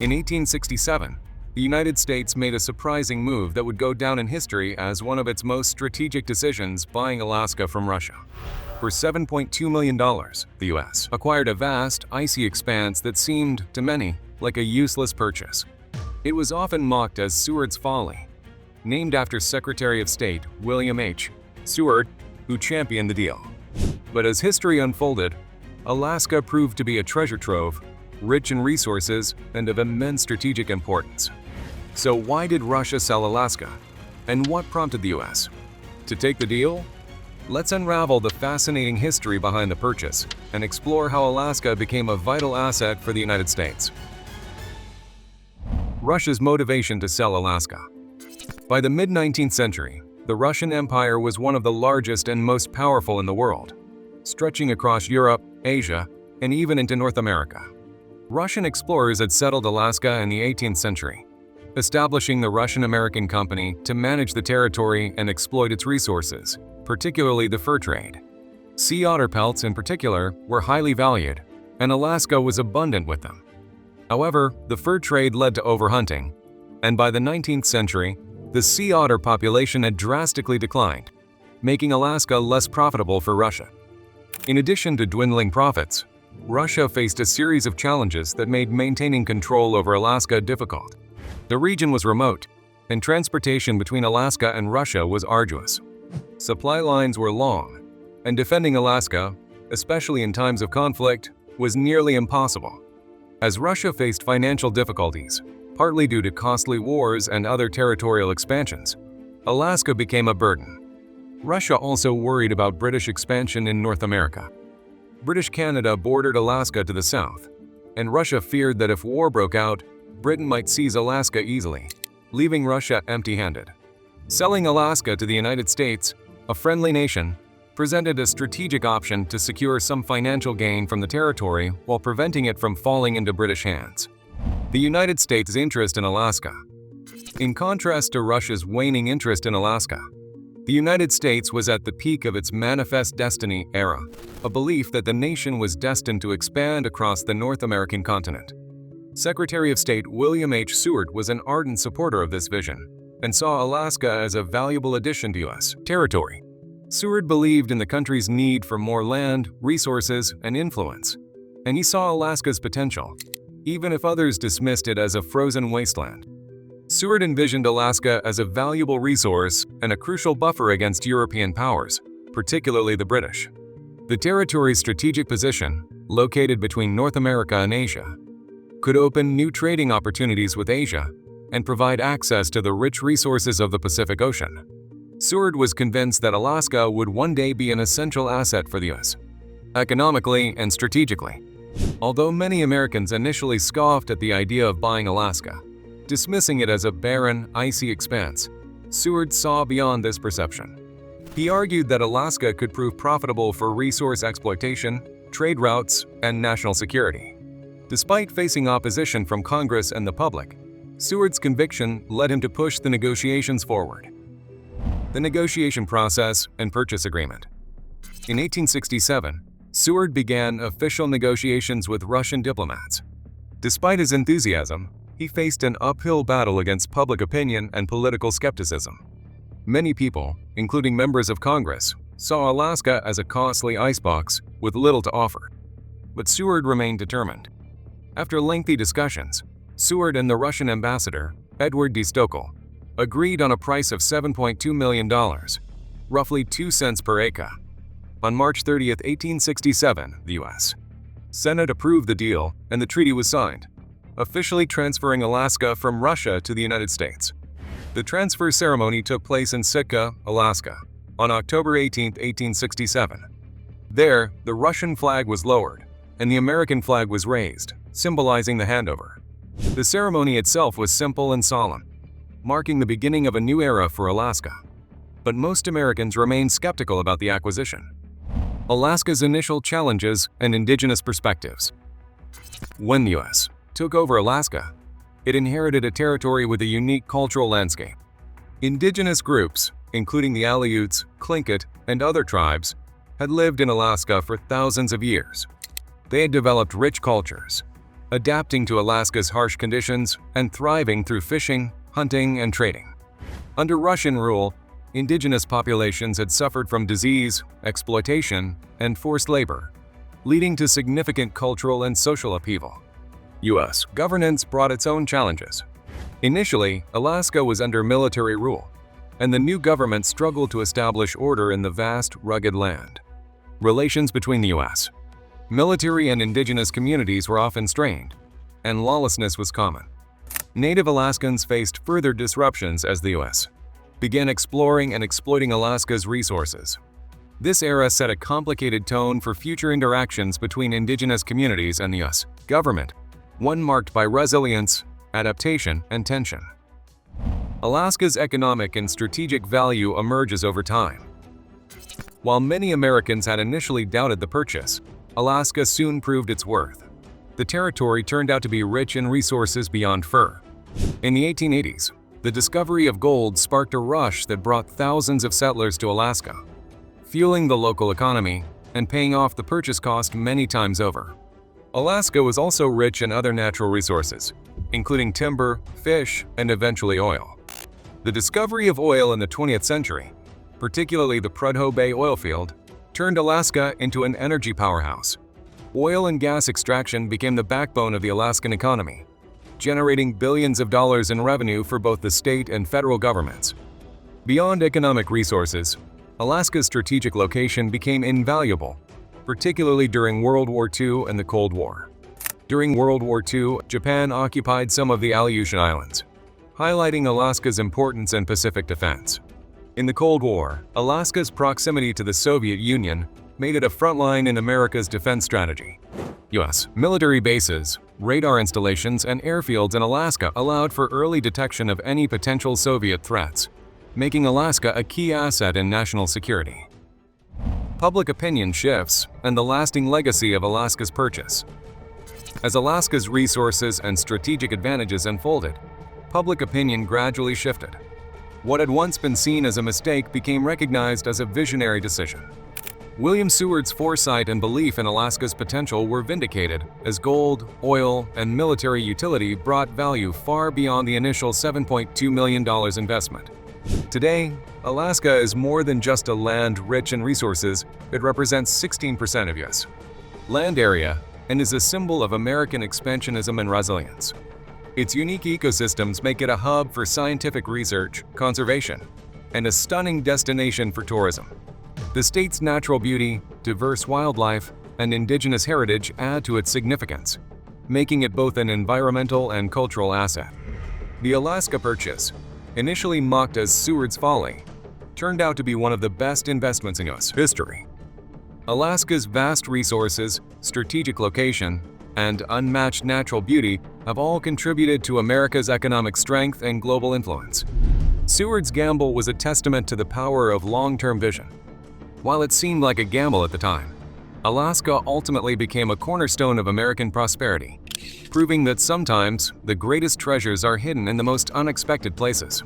In 1867, the United States made a surprising move that would go down in history as one of its most strategic decisions, buying Alaska from Russia. For $7.2 million, the U.S. acquired a vast, icy expanse that seemed, to many, like a useless purchase. It was often mocked as Seward's Folly, named after Secretary of State William H. Seward, who championed the deal. But as history unfolded, Alaska proved to be a treasure trove, rich in resources and of immense strategic importance. So why did Russia sell Alaska? And what prompted the U.S. to take the deal? Let's unravel the fascinating history behind the purchase and explore how Alaska became a vital asset for the United States. Russia's motivation to sell Alaska. By the mid-19th century, the Russian Empire was one of the largest and most powerful in the world, stretching across Europe, Asia, and even into North America. Russian explorers had settled Alaska in the 18th century, establishing the Russian-American Company to manage the territory and exploit its resources, particularly the fur trade. Sea otter pelts in particular were highly valued, and Alaska was abundant with them. However, the fur trade led to overhunting, and by the 19th century, the sea otter population had drastically declined, making Alaska less profitable for Russia. In addition to dwindling profits, Russia faced a series of challenges that made maintaining control over Alaska difficult. The region was remote, and transportation between Alaska and Russia was arduous. Supply lines were long, and defending Alaska, especially in times of conflict, was nearly impossible. As Russia faced financial difficulties, partly due to costly wars and other territorial expansions, Alaska became a burden. Russia also worried about British expansion in North America. British Canada bordered Alaska to the south, and Russia feared that if war broke out, Britain might seize Alaska easily, leaving Russia empty-handed. Selling Alaska to the United States, a friendly nation, presented a strategic option to secure some financial gain from the territory while preventing it from falling into British hands. The United States' interest in Alaska. In contrast to Russia's waning interest in Alaska, the United States was at the peak of its manifest destiny era, a belief that the nation was destined to expand across the North American continent. Secretary of State William H. Seward was an ardent supporter of this vision and saw Alaska as a valuable addition to U.S. territory. Seward believed in the country's need for more land, resources, and influence, and he saw Alaska's potential, even if others dismissed it as a frozen wasteland. Seward envisioned Alaska as a valuable resource and a crucial buffer against European powers, particularly the British. The territory's strategic position, located between North America and Asia, could open new trading opportunities with Asia and provide access to the rich resources of the Pacific Ocean. Seward was convinced that Alaska would one day be an essential asset for the U.S., economically and strategically. Although many Americans initially scoffed at the idea of buying Alaska, dismissing it as a barren, icy expanse, Seward saw beyond this perception. He argued that Alaska could prove profitable for resource exploitation, trade routes, and national security. Despite facing opposition from Congress and the public, Seward's conviction led him to push the negotiations forward. The negotiation process and purchase agreement. In 1867, Seward began official negotiations with Russian diplomats. Despite his enthusiasm, he faced an uphill battle against public opinion and political skepticism. Many people, including members of Congress, saw Alaska as a costly icebox with little to offer. But Seward remained determined. After lengthy discussions, Seward and the Russian ambassador, Edward D. Stokel, agreed on a price of $7.2 million, roughly 2 cents per acre. On March 30, 1867, the U.S. Senate approved the deal and the treaty was signed, officially transferring Alaska from Russia to the United States. The transfer ceremony took place in Sitka, Alaska, on October 18, 1867. There, the Russian flag was lowered, and the American flag was raised, symbolizing the handover. The ceremony itself was simple and solemn, marking the beginning of a new era for Alaska. But most Americans remained skeptical about the acquisition. Alaska's initial challenges and indigenous perspectives. When the U.S. took over Alaska, it inherited a territory with a unique cultural landscape. Indigenous groups, including the Aleuts, Tlingit, and other tribes, had lived in Alaska for thousands of years. They had developed rich cultures, adapting to Alaska's harsh conditions and thriving through fishing, hunting, and trading. Under Russian rule, indigenous populations had suffered from disease, exploitation, and forced labor, leading to significant cultural and social upheaval. U.S. governance brought its own challenges. Initially, Alaska was under military rule, and the new government struggled to establish order in the vast, rugged land. Relations between the U.S. military and indigenous communities were often strained, and lawlessness was common. Native Alaskans faced further disruptions as the U.S. began exploring and exploiting Alaska's resources. This era set a complicated tone for future interactions between indigenous communities and the U.S. government, one marked by resilience, adaptation, and tension. Alaska's economic and strategic value emerges over time. While many Americans had initially doubted the purchase, Alaska soon proved its worth. The territory turned out to be rich in resources beyond fur. In the 1880s, the discovery of gold sparked a rush that brought thousands of settlers to Alaska, fueling the local economy and paying off the purchase cost many times over. Alaska was also rich in other natural resources, including timber, fish, and eventually oil. The discovery of oil in the 20th century, particularly the Prudhoe Bay oil field, turned Alaska into an energy powerhouse. Oil and gas extraction became the backbone of the Alaskan economy, generating billions of dollars in revenue for both the state and federal governments. Beyond economic resources, Alaska's strategic location became invaluable, particularly during World War II and the Cold War. During World War II, Japan occupied some of the Aleutian Islands, highlighting Alaska's importance in Pacific defense. In the Cold War, Alaska's proximity to the Soviet Union made it a frontline in America's defense strategy. U.S. military bases, radar installations, and airfields in Alaska allowed for early detection of any potential Soviet threats, making Alaska a key asset in national security. Public opinion shifts, and the lasting legacy of Alaska's purchase. As Alaska's resources and strategic advantages unfolded, public opinion gradually shifted. What had once been seen as a mistake became recognized as a visionary decision. William Seward's foresight and belief in Alaska's potential were vindicated as gold, oil, and military utility brought value far beyond the initial $7.2 million investment. Today, Alaska is more than just a land rich in resources. It represents 16% of U.S. land area and is a symbol of American expansionism and resilience. Its unique ecosystems make it a hub for scientific research, conservation, and a stunning destination for tourism. The state's natural beauty, diverse wildlife, and indigenous heritage add to its significance, making it both an environmental and cultural asset. The Alaska Purchase, initially mocked as Seward's Folly, turned out to be one of the best investments in U.S. history. Alaska's vast resources, strategic location, and unmatched natural beauty have all contributed to America's economic strength and global influence. Seward's gamble was a testament to the power of long-term vision. While it seemed like a gamble at the time, Alaska ultimately became a cornerstone of American prosperity, proving that sometimes the greatest treasures are hidden in the most unexpected places.